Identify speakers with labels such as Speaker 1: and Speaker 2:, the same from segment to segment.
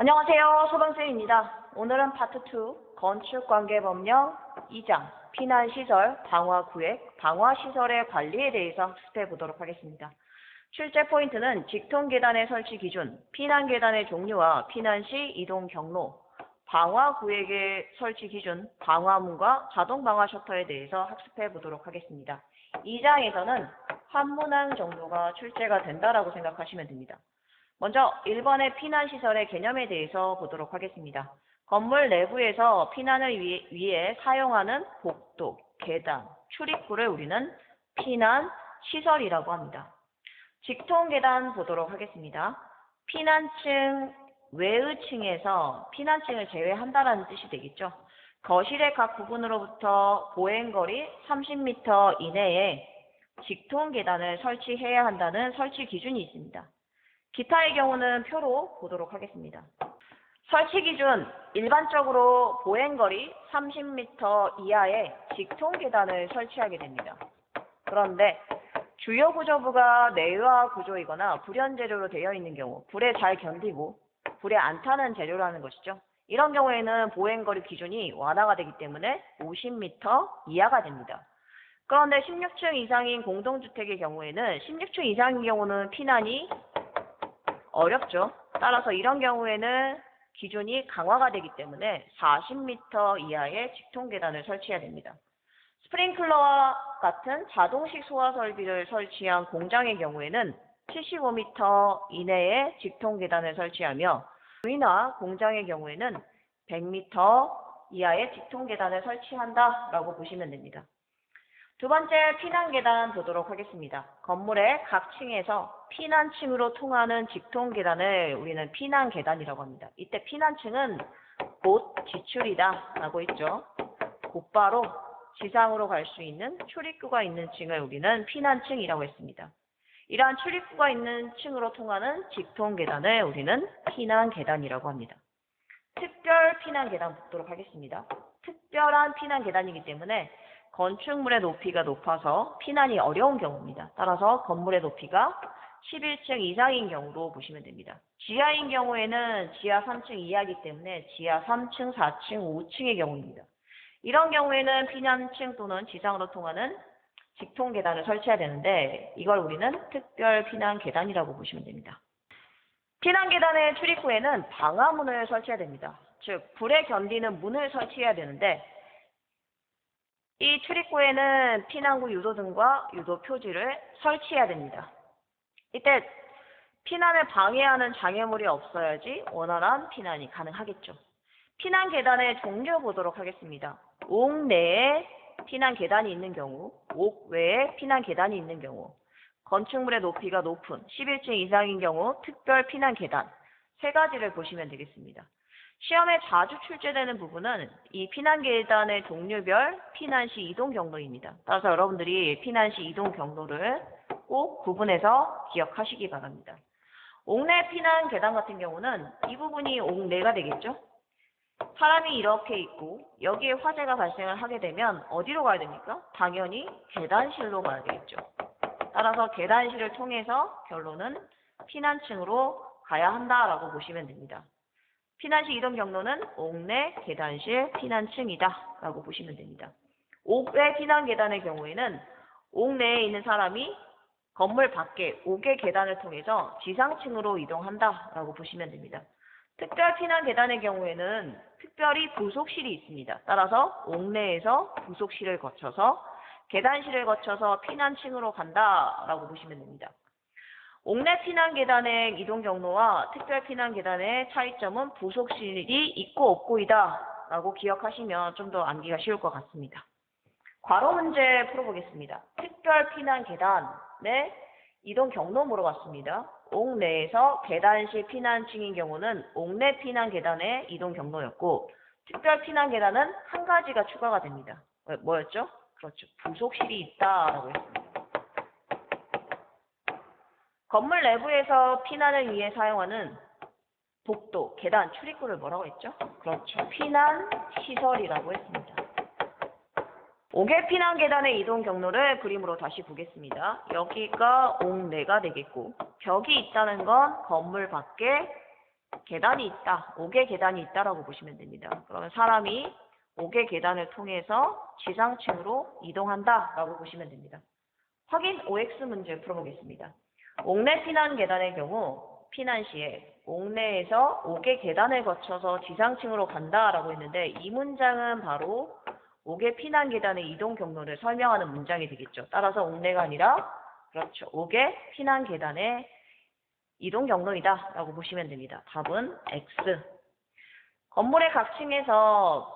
Speaker 1: 안녕하세요. 소방쌤입니다. 오늘은 파트 2 건축관계법령 2장 피난시설, 방화구획, 방화시설의 관리에 대해서 학습해 보도록 하겠습니다. 출제 포인트는 직통계단의 설치 기준, 피난계단의 종류와 피난시 이동 경로, 방화구획의 설치 기준, 방화문과 자동방화 셔터에 대해서 학습해 보도록 하겠습니다. 2장에서는 한 문항 정도가 출제가 된다라고 생각하시면 됩니다. 먼저 1번의 피난시설의 개념에 대해서 보도록 하겠습니다. 건물 내부에서 피난을 위해 사용하는 복도, 계단, 출입구를 우리는 피난시설이라고 합니다. 직통계단 보도록 하겠습니다. 피난층 외의 층에서 피난층을 제외한다라는 뜻이 되겠죠. 거실의 각 부분으로부터 보행거리 30m 이내에 직통계단을 설치해야 한다는 설치 기준이 있습니다. 기타의 경우는 표로 보도록 하겠습니다. 설치 기준, 일반적으로 보행거리 30m 이하의 직통계단을 설치하게 됩니다. 그런데 주요 구조부가 내외화 구조이거나 불연 재료로 되어 있는 경우, 불에 잘 견디고 불에 안 타는 재료라는 것이죠. 이런 경우에는 보행거리 기준이 완화가 되기 때문에 50m 이하가 됩니다. 그런데 16층 이상인 공동주택의 경우에는 16층 이상인 경우는 피난이 어렵죠. 따라서 이런 경우에는 기준이 강화가 되기 때문에 40m 이하의 직통계단을 설치해야 됩니다. 스프링클러와 같은 자동식 소화 설비를 설치한 공장의 경우에는 75m 이내에 직통계단을 설치하며 주이나 공장의 경우에는 100m 이하의 직통계단을 설치한다라고 보시면 됩니다. 두 번째 피난계단 보도록 하겠습니다. 건물의 각 층에서 피난층으로 통하는 직통계단을 우리는 피난계단이라고 합니다. 이때 피난층은 곧 지출이다 라고 했죠. 곧바로 지상으로 갈 수 있는 출입구가 있는 층을 우리는 피난층이라고 했습니다. 이러한 출입구가 있는 층으로 통하는 직통계단을 우리는 피난계단이라고 합니다. 특별 피난계단 보도록 하겠습니다. 특별한 피난계단이기 때문에 건축물의 높이가 높아서 피난이 어려운 경우입니다. 따라서 건물의 높이가 11층 이상인 경우로 보시면 됩니다. 지하인 경우에는 지하 3층 이하이기 때문에 지하 3층, 4층, 5층의 경우입니다. 이런 경우에는 피난층 또는 지상으로 통하는 직통계단을 설치해야 되는데 이걸 우리는 특별 피난계단이라고 보시면 됩니다. 피난계단의 출입구에는 방화문을 설치해야 됩니다. 즉 불에 견디는 문을 설치해야 되는데 이 출입구에는 피난구 유도등과 유도 표지를 설치해야 됩니다. 이때 피난을 방해하는 장애물이 없어야지 원활한 피난이 가능하겠죠. 피난 계단의 종류 보도록 하겠습니다. 옥 내에 피난 계단이 있는 경우, 옥 외에 피난 계단이 있는 경우, 건축물의 높이가 높은 11층 이상인 경우 특별 피난 계단 세 가지를 보시면 되겠습니다. 시험에 자주 출제되는 부분은 이 피난계단의 종류별 피난시 이동 경로입니다. 따라서 여러분들이 피난시 이동 경로를 꼭 구분해서 기억하시기 바랍니다. 옥내 피난계단 같은 경우는 이 부분이 옥내가 되겠죠. 사람이 이렇게 있고 여기에 화재가 발생을 하게 되면 어디로 가야 됩니까? 당연히 계단실로 가야 되겠죠. 따라서 계단실을 통해서 결론은 피난층으로 가야 한다라고 보시면 됩니다. 피난시 이동 경로는 옥내 계단실 피난층이다 라고 보시면 됩니다. 옥외 피난계단의 경우에는 옥내에 있는 사람이 건물 밖에 옥의 계단을 통해서 지상층으로 이동한다 라고 보시면 됩니다. 특별 피난계단의 경우에는 특별히 부속실이 있습니다. 따라서 옥내에서 부속실을 거쳐서 계단실을 거쳐서 피난층으로 간다 라고 보시면 됩니다. 옥내 피난계단의 이동 경로와 특별 피난계단의 차이점은 부속실이 있고 없고이다 라고 기억하시면 좀 더 암기가 쉬울 것 같습니다. 괄호 문제 풀어보겠습니다. 특별 피난계단의 이동 경로 물어봤습니다. 옥내에서 계단실 피난층인 경우는 옥내 피난계단의 이동 경로였고 특별 피난계단은 한 가지가 추가가 됩니다. 뭐였죠? 그렇죠. 부속실이 있다라고 했습니다. 건물 내부에서 피난을 위해 사용하는 복도, 계단, 출입구를 뭐라고 했죠? 그렇죠. 피난시설이라고 했습니다. 옥외 피난계단의 이동 경로를 그림으로 다시 보겠습니다. 여기가 옥내가 되겠고 벽이 있다는 건 건물 밖에 계단이 있다. 5개 계단이 있다라고 보시면 됩니다. 그러면 사람이 5개 계단을 통해서 지상층으로 이동한다라고 보시면 됩니다. 확인 OX 문제 풀어보겠습니다. 옥내 피난 계단의 경우 피난 시에 옥내에서 5개 계단을 거쳐서 지상층으로 간다라고 했는데 이 문장은 바로 5개 피난 계단의 이동 경로를 설명하는 문장이 되겠죠. 따라서 옥내가 아니라 그렇죠. 5개 피난 계단의 이동 경로이다 라고 보시면 됩니다. 답은 X. 건물의 각 층에서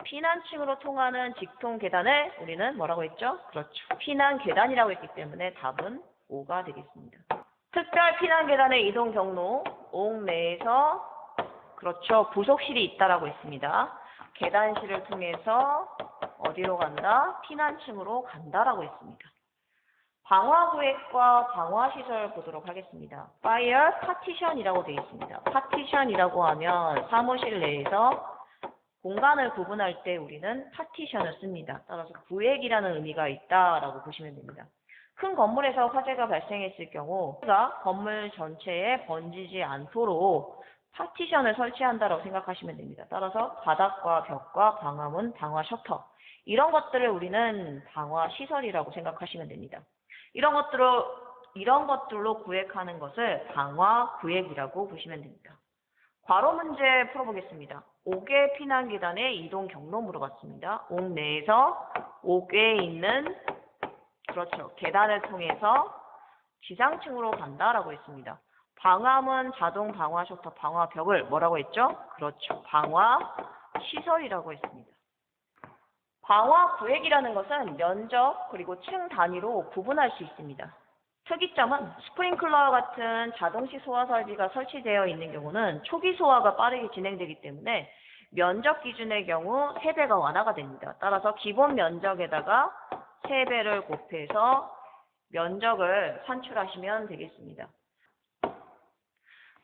Speaker 1: 피난층으로 통하는 직통 계단을 우리는 뭐라고 했죠? 그렇죠. 피난 계단이라고 했기 때문에 답은 5가 되겠습니다. 특별 피난 계단의 이동 경로, 옥내에서 그렇죠. 부속실이 있다라고 했습니다. 계단실을 통해서 어디로 간다? 피난층으로 간다라고 했습니다. 방화구획과 방화시설 보도록 하겠습니다. Fire Partition이라고 되어 있습니다. Partition이라고 하면 사무실 내에서 공간을 구분할 때 우리는 파티션을 씁니다. 따라서 구획이라는 의미가 있다라고 보시면 됩니다. 큰 건물에서 화재가 발생했을 경우 건물 전체에 번지지 않도록 파티션을 설치한다라고 생각하시면 됩니다. 따라서 바닥과 벽과 방화문, 방화 셔터 이런 것들을 우리는 방화 시설이라고 생각하시면 됩니다. 이런 것들로 구획하는 것을 방화 구획이라고 보시면 됩니다. 괄호 문제 풀어보겠습니다. 5개 피난 계단의 이동 경로 물어봤습니다. 옥 내에서 5개에 있는 그렇죠. 계단을 통해서 지상층으로 간다라고 했습니다. 방화문, 자동 방화 셔터, 방화 벽을 뭐라고 했죠? 그렇죠. 방화 시설이라고 했습니다. 방화 구획이라는 것은 면적 그리고 층 단위로 구분할 수 있습니다. 특이점은 스프링클러와 같은 자동식 소화 설비가 설치되어 있는 경우는 초기 소화가 빠르게 진행되기 때문에 면적 기준의 경우 3배가 완화가 됩니다. 따라서 기본 면적에다가 3배를 곱해서 면적을 산출하시면 되겠습니다.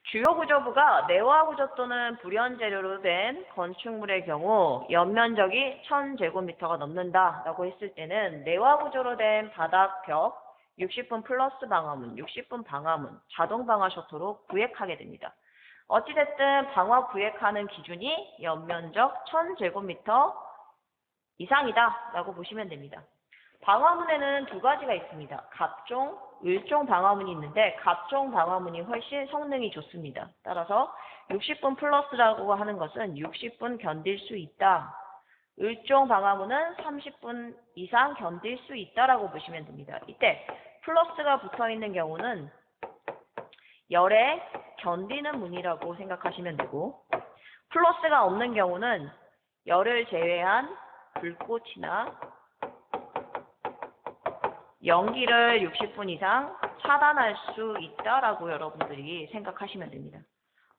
Speaker 1: 주요 구조부가 내화 구조 또는 불연 재료로 된 건축물의 경우 연면적이 1000제곱미터가 넘는다라고 했을 때는 내화 구조로 된 바닥, 벽, 60분 플러스 방화문, 60분 방화문, 자동 방화 셔터로 구획하게 됩니다. 어찌됐든 방화 구획하는 기준이 연면적 1000제곱미터 이상이다 라고 보시면 됩니다. 방화문에는 두 가지가 있습니다. 갑종, 을종 방화문이 있는데 갑종 방화문이 훨씬 성능이 좋습니다. 따라서 60분 플러스라고 하는 것은 60분 견딜 수 있다. 을종 방화문은 30분 이상 견딜 수 있다라고 보시면 됩니다. 이때 플러스가 붙어있는 경우는 열에 견디는 문이라고 생각하시면 되고 플러스가 없는 경우는 열을 제외한 불꽃이나 연기를 60분 이상 차단할 수 있다라고 여러분들이 생각하시면 됩니다.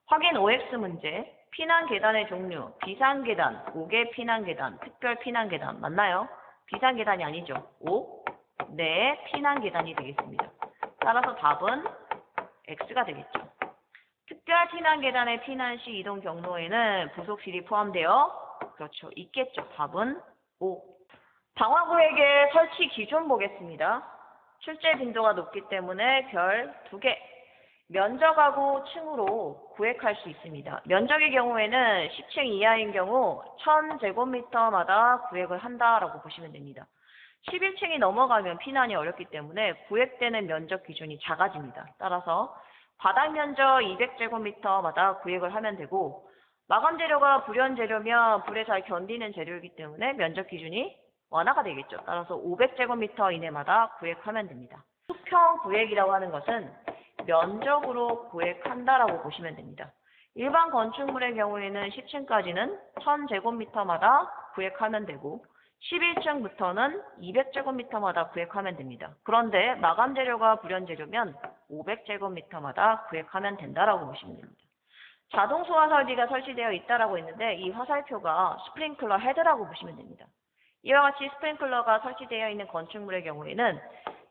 Speaker 1: 확인 OX 문제. 피난 계단의 종류. 비상 계단, 5개 피난 계단, 특별 피난 계단 맞나요? 비상 계단이 아니죠. 5, 네, 피난 계단이 되겠습니다. 따라서 답은 X가 되겠죠. 특별 피난 계단의 피난 시 이동 경로에는 부속실이 포함되어 그렇죠. 있겠죠. 답은 5. 방화구획의 설치 기준 보겠습니다. 출제 빈도가 높기 때문에 별 2개. 면적하고 층으로 구획할 수 있습니다. 면적의 경우에는 10층 이하인 경우 1000제곱미터마다 구획을 한다라고 보시면 됩니다. 11층이 넘어가면 피난이 어렵기 때문에 구획되는 면적 기준이 작아집니다. 따라서 바닥 면적 200제곱미터마다 구획을 하면 되고 마감 재료가 불연 재료면 불에 잘 견디는 재료이기 때문에 면적 기준이 완화가 되겠죠. 따라서 500제곱미터 이내마다 구획하면 됩니다. 수평 구획이라고 하는 것은 면적으로 구획한다라고 보시면 됩니다. 일반 건축물의 경우에는 10층까지는 1000제곱미터마다 구획하면 되고 11층부터는 200제곱미터마다 구획하면 됩니다. 그런데 마감 재료가 불연 재료면 500제곱미터마다 구획하면 된다라고 보시면 됩니다. 자동 소화 설비가 설치되어 있다라고 했는데 이 화살표가 스프링클러 헤드라고 보시면 됩니다. 이와 같이 스프링클러가 설치되어 있는 건축물의 경우에는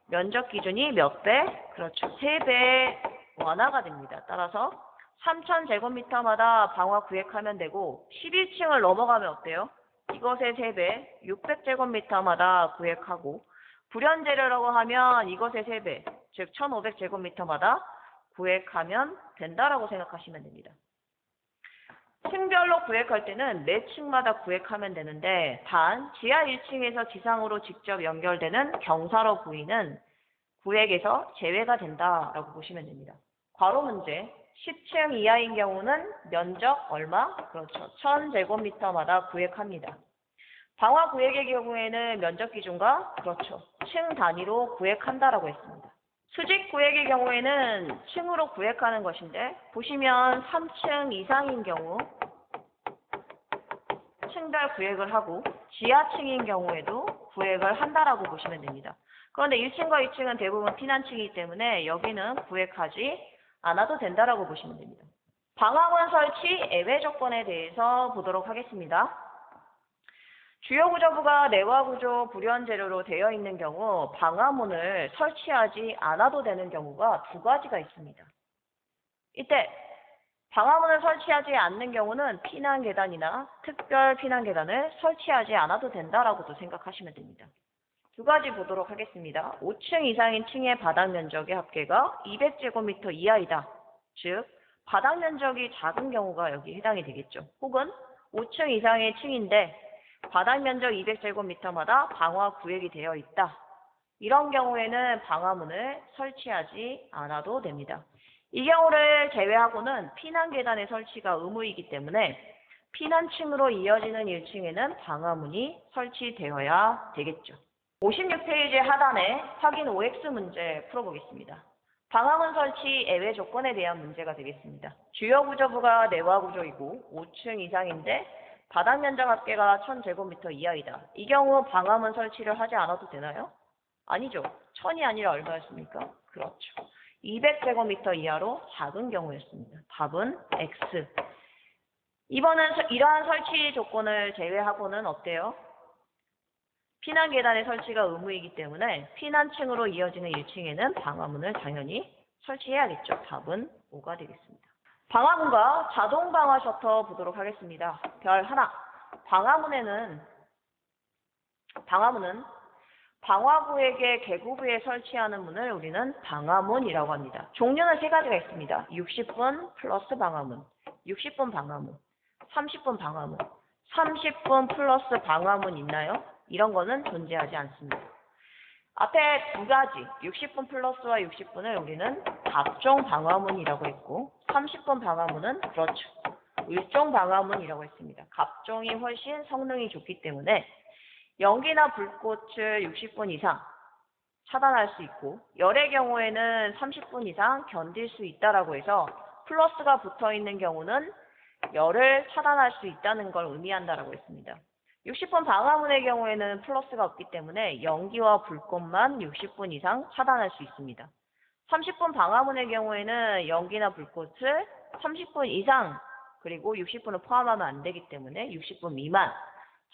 Speaker 1: 면적 기준이 몇 배? 그렇죠. 3배 완화가 됩니다. 따라서 3000제곱미터마다 방화 구획하면 되고 11층을 넘어가면 어때요? 이것의 3배, 600제곱미터마다 구획하고 불연 재료라고 하면 이것의 3배, 즉 1500제곱미터마다 구획하면 된다라고 생각하시면 됩니다. 층별로 구획할 때는 매 층마다 구획하면 되는데 단 지하 1층에서 지상으로 직접 연결되는 경사로 부위는 구획에서 제외가 된다라고 보시면 됩니다. 괄호 문제. 10층 이하인 경우는 면적 얼마? 그렇죠. 1000제곱미터마다 구획합니다. 방화 구획의 경우에는 면적 기준과 그렇죠. 층 단위로 구획한다라고 했습니다. 수직 구획의 경우에는 층으로 구획하는 것인데 보시면 3층 이상인 경우 층별 구획을 하고 지하층인 경우에도 구획을 한다라고 보시면 됩니다. 그런데 1층과 2층은 대부분 피난층이기 때문에 여기는 구획하지 않아도 된다라고 보시면 됩니다. 방화문 설치 예외 조건에 대해서 보도록 하겠습니다. 주요 구조부가 내화 구조 불연 재료로 되어 있는 경우 방화문을 설치하지 않아도 되는 경우가 두 가지가 있습니다. 이때 방화문을 설치하지 않는 경우는 피난 계단이나 특별 피난 계단을 설치하지 않아도 된다라고도 생각하시면 됩니다. 두 가지 보도록 하겠습니다. 5층 이상인 층의 바닥 면적의 합계가 200제곱미터 이하이다. 즉 바닥 면적이 작은 경우가 여기 해당이 되겠죠. 혹은 5층 이상의 층인데 바닥 면적 200제곱미터마다 방화 구획이 되어 있다. 이런 경우에는 방화문을 설치하지 않아도 됩니다. 이 경우를 제외하고는 피난 계단의 설치가 의무이기 때문에 피난층으로 이어지는 1층에는 방화문이 설치되어야 되겠죠. 56페이지 하단에 확인 OX 문제 풀어보겠습니다. 방화문 설치 예외 조건에 대한 문제가 되겠습니다. 주요 구조부가 내화 구조이고 5층 이상인데 바닥 면적 합계가 1000제곱미터 이하이다. 이 경우 방화문 설치를 하지 않아도 되나요? 아니죠. 1000이 아니라 얼마였습니까? 그렇죠. 200제곱미터 이하로 작은 경우였습니다. 답은 X. 이번은 이러한 설치 조건을 제외하고는 어때요? 피난 계단의 설치가 의무이기 때문에 피난층으로 이어지는 1층에는 방화문을 당연히 설치해야겠죠. 답은 5가 되겠습니다. 방화문과 자동 방화 셔터 보도록 하겠습니다. 별 하나. 방화문은 방화구획의 계구부에 설치하는 문을 우리는 방화문이라고 합니다. 종류는 세 가지가 있습니다. 60분 플러스 방화문, 60분 방화문, 30분 방화문, 30분 플러스 방화문 있나요? 이런 거는 존재하지 않습니다. 앞에 두 가지, 60분 플러스와 60분을 우리는 갑종 방화문이라고 했고 30분 방화문은 그렇죠. 일종 방화문이라고 했습니다. 갑종이 훨씬 성능이 좋기 때문에 연기나 불꽃을 60분 이상 차단할 수 있고 열의 경우에는 30분 이상 견딜 수 있다라고 해서 플러스가 붙어있는 경우는 열을 차단할 수 있다는 걸 의미한다라고 했습니다. 60분 방화문의 경우에는 플러스가 없기 때문에 연기와 불꽃만 60분 이상 차단할 수 있습니다. 30분 방화문의 경우에는 연기나 불꽃을 30분 이상 그리고 60분을 포함하면 안 되기 때문에 60분 미만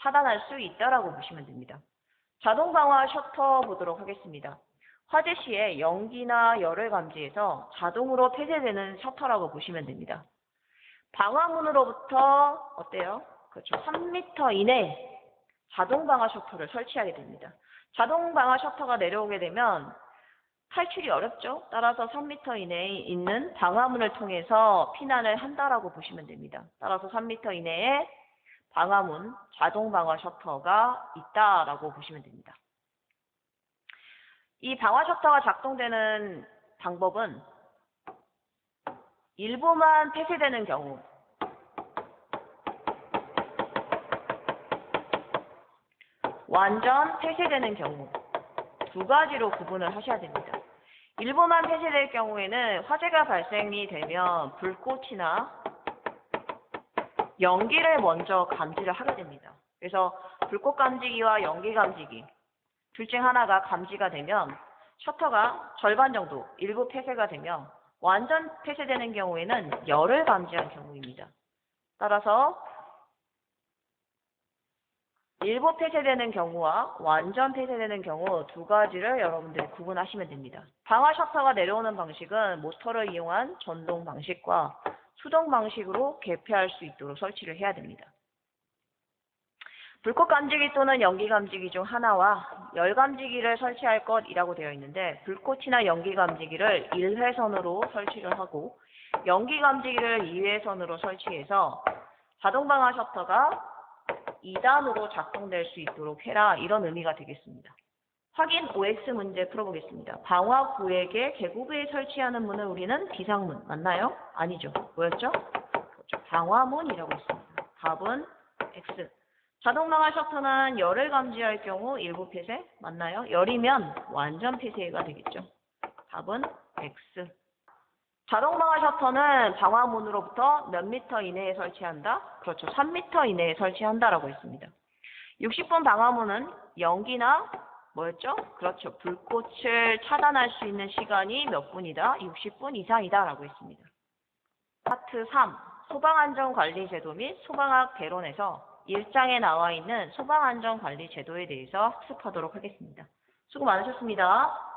Speaker 1: 차단할 수 있다라고 보시면 됩니다. 자동 방화 셔터 보도록 하겠습니다. 화재 시에 연기나 열을 감지해서 자동으로 폐쇄되는 셔터라고 보시면 됩니다. 방화문으로부터 어때요? 그렇죠. 3m 이내 자동 방화 셔터를 설치하게 됩니다. 자동 방화 셔터가 내려오게 되면 탈출이 어렵죠. 따라서 3m 이내에 있는 방화문을 통해서 피난을 한다라고 보시면 됩니다. 따라서 3m 이내에 방화문, 자동 방화 셔터가 있다라고 보시면 됩니다. 이 방화 셔터가 작동되는 방법은 일부만 폐쇄되는 경우, 완전 폐쇄되는 경우 두 가지로 구분을 하셔야 됩니다. 일부만 폐쇄될 경우에는 화재가 발생이 되면 불꽃이나 연기를 먼저 감지를 하게 됩니다. 그래서 불꽃 감지기와 연기 감지기 둘 중 하나가 감지가 되면 셔터가 절반 정도 일부 폐쇄가 되며 완전 폐쇄되는 경우에는 열을 감지한 경우입니다. 따라서 일부 폐쇄되는 경우와 완전 폐쇄되는 경우 두 가지를 여러분들이 구분하시면 됩니다. 방화 셔터가 내려오는 방식은 모터를 이용한 전동 방식과 수동 방식으로 개폐할 수 있도록 설치를 해야 됩니다. 불꽃 감지기 또는 연기 감지기 중 하나와 열 감지기를 설치할 것이라고 되어 있는데 불꽃이나 연기 감지기를 1회선으로 설치를 하고 연기 감지기를 2회선으로 설치해서 자동방화 셔터가 2단으로 작동될 수 있도록 해라. 이런 의미가 되겠습니다. 확인 OX 문제 풀어보겠습니다. 방화 구획의 계곡에 설치하는 문을 우리는 비상문 맞나요? 아니죠. 뭐였죠? 그렇죠. 방화문이라고 했습니다. 답은 X. 자동방화 셔터는 열을 감지할 경우 일부 폐쇄 맞나요? 열이면 완전 폐쇄가 되겠죠. 답은 X. 자동방화 셔터는 방화문으로부터 몇 미터 이내에 설치한다? 그렇죠. 3미터 이내에 설치한다라고 했습니다. 60분 방화문은 연기나 뭐였죠? 그렇죠. 불꽃을 차단할 수 있는 시간이 몇 분이다? 60분 이상이다 라고 했습니다. 파트 3. 소방안전관리제도 및 소방학 개론에서 1장에 나와 있는 소방안전관리제도에 대해서 학습하도록 하겠습니다. 수고 많으셨습니다.